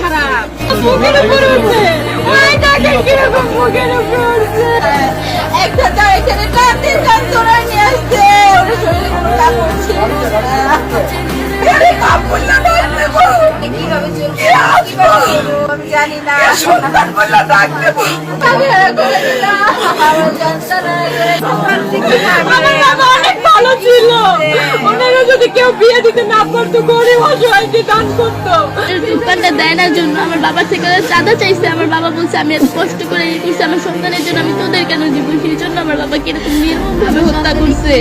খারাপ একটা এখানে কাঁদতে কাঁদতে নিয়ে আসছে আমি জানি না অনেক ভালো ছিল। ওনারা যদি কেউ বিয়ে দিতে না পারতো, গরিব অসহায়কে দান করতো। দোকানটা দেয় না জন্য আমার বাবার থেকে চাঁদা চাইছে। আমার বাবা বলছে আমি এত কষ্ট করে করছি আমার সন্তানের জন্য, আমি তোদের কেন দিব? সেই জন্য আমার বাবাকে এরকম নির্মম ভাবে হত্যা করছে।